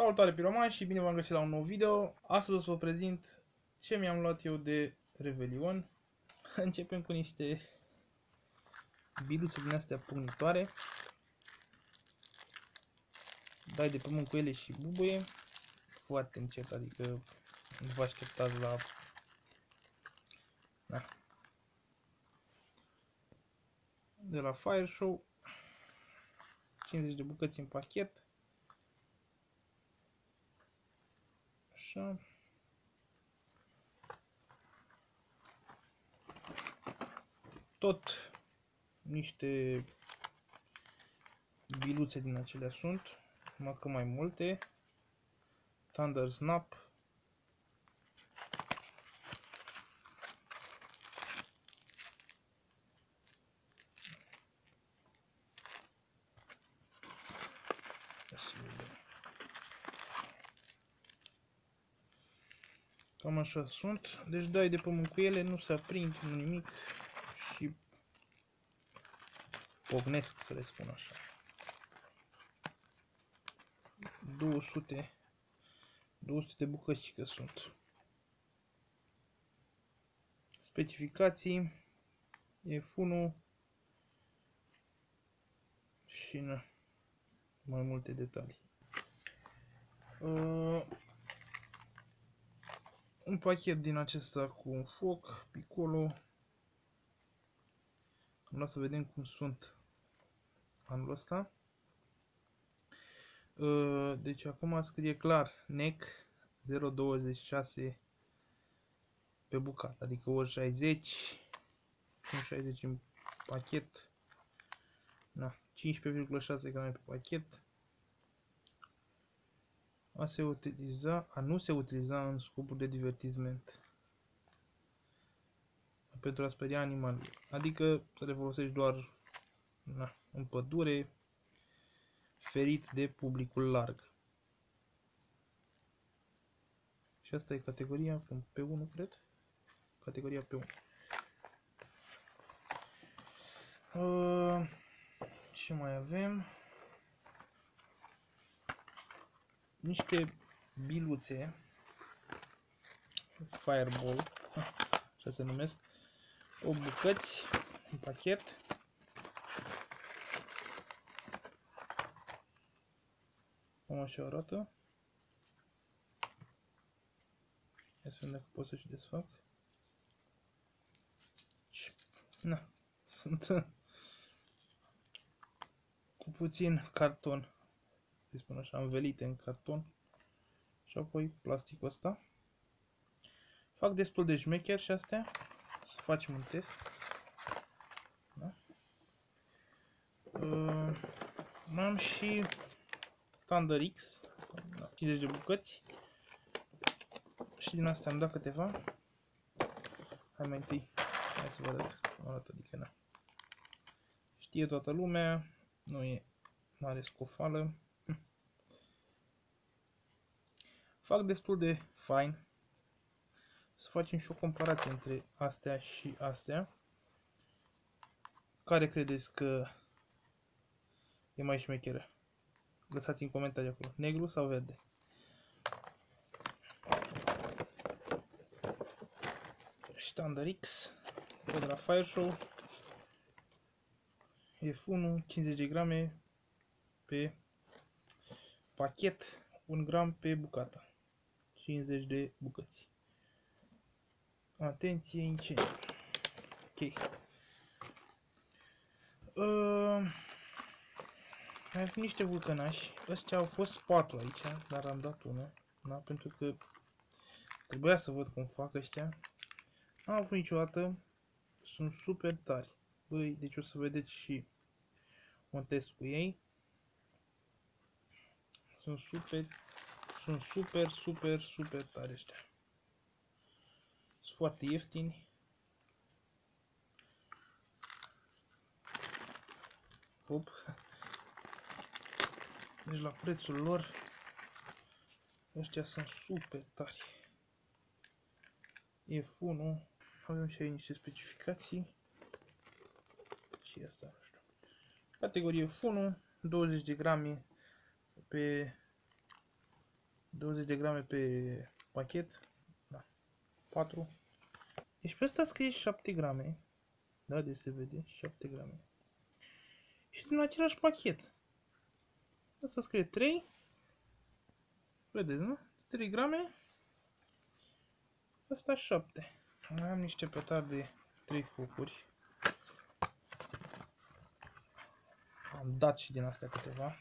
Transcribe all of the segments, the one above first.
Salutare piromani și bine v-am găsit la un nou video. Astăzi o să vă prezint ce mi-am luat eu de Revelion. Începem cu niște biluțe din astea pugnitoare. Dai de pământ cu ele și bubuie. Foarte încet, adică nu vă așteptați la... Da. De la Fire Show. 50 de bucăți în pachet. Așa. Tot niște biluțe din acelea sunt, numai că mai multe. Thunder Snap. Cam așa sunt, deci dai de pământ cu ele, nu se aprind, nu nimic și pognesc, să le spun așa. 200 de bucăți că sunt. Specificații, F1 și mai multe detalii. Un pachet din acesta cu un foc, Piccolo. Am luat să vedem cum sunt anul ăsta. Deci acum scrie clar NEC 0,26 pe bucată, adică ori 60, 60 în pachet, 15,6 grame pe pachet. A nu se utiliza în scopuri de divertisment, pentru a speria animalele, adică să le folosești doar în pădure, ferit de publicul larg. Și asta e categoria P1, cred. Categoria P1. Ce mai avem? Niște biluțe Fireball, așa se numesc, 8 bucăți în pachet. Cam așa arată. Ia să vedem dacă pot să și desfac. Sunt cu puțin carton, să spun așa, învelite în carton. Și apoi plasticul ăsta. Fac destul de șmecher și astea. Să facem un test. Da? Mai am și Thunder X, 50 de bucăți. Și din astea am dat câteva. Hai mai întâi, hai să vă arăt cum arată, adică știe toată lumea, nu e mare scofală. Fac destul de fain. Să facem și o comparație între astea și astea. Care credeți că e mai șmecheră? Lăsați în comentarii acolo. Negru sau verde? Thunder X de la Fire Show. F1 50 de grame pe pachet, 1 gram pe bucată. 50 de bucăți. Atenție, incendiu. Ok. Mai avem niște vulcănași. Ăstea au fost 4 aici, dar am dat unul. Da? Pentru că trebuia să văd cum fac ăștia. N-am avut niciodată. Sunt super tari. Băi, deci o să vedeți și un test cu ei. Sunt super tari ăștia. Sunt foarte ieftini. Hop. Deci la prețul lor ăștia sunt super tari. F1. Avem și aici niște specificații. Și asta, nu știu. Categorie F1, 20 de grame pe 20 de grame pe pachet. Da. 4. Deci pe ăsta scrie 7 grame. Da, deci se vede 7 grame. Și din același pachet. Asta scrie 3. Vedeți, nu? 3 grame. Asta 7. Mai am niște petarde de 3 focuri. Am dat și din astea câteva.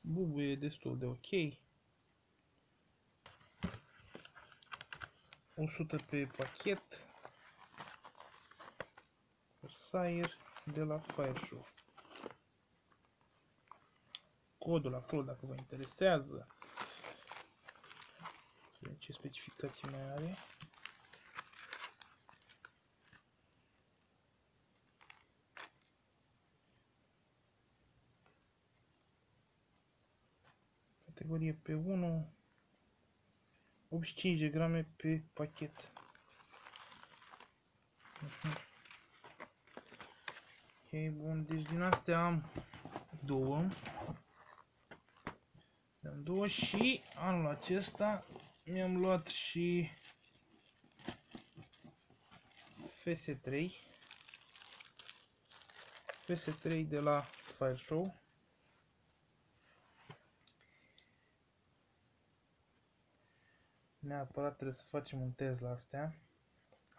Bubuie destul de ok. 100 pe pachet. Corsair de la Fire Show. Codul acolo dacă vă interesează. Ce specificații mai are. Categorie pe 1. 85 de grame pe pachet. Ok, bun. Deci din astea am două. Am două și anul acesta mi-am luat și FS3. FS3 de la Fire Show. Neapărat trebuie să facem un test la astea.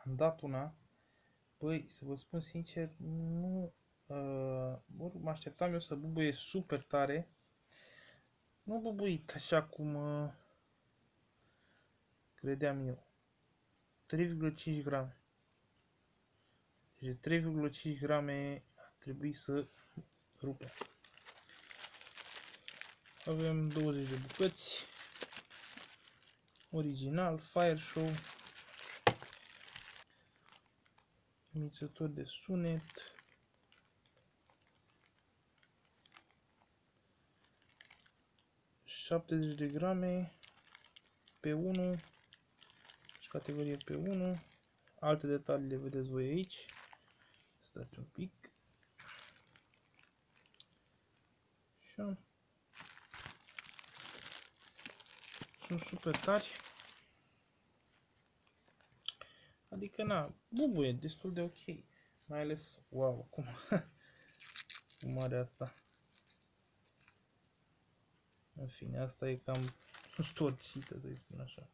Am dat una. Băi, să vă spun sincer, nu mă așteptam eu să bubuie super tare. Nu bubuit așa cum credeam eu. 3,5 grame. Deci 3,5 grame ar trebui să rupe. Avem 20 de bucăți. Original, Fire Show. Emițător de sunet. $70 de grame pe 1 și categorie pe 1. Alte detalii le vedeți voi aici. Stați un pic. Așa. Sunt super tari. Adică na, bubuie destul de ok. Mai ales, wow, cum are asta. În fine, asta e cam storcită, să-i spun așa.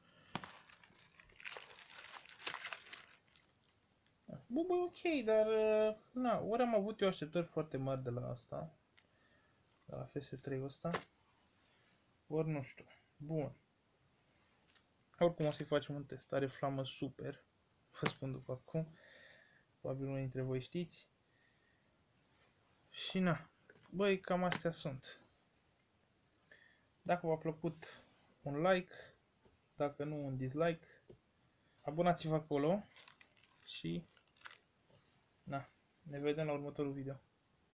Bubuie ok, dar na, ori am avut eu așteptări foarte mari de la asta. De la FS3 ăsta. Ori nu știu. Bun. Oricum o să-i facem un test. Are flamă super. Vă spun după acum. Probabil unii dintre voi știți. Și na. Băi, cam astea sunt. Dacă v-a plăcut, un like. Dacă nu, un dislike. Abonați-vă acolo. Și na. Ne vedem la următorul video.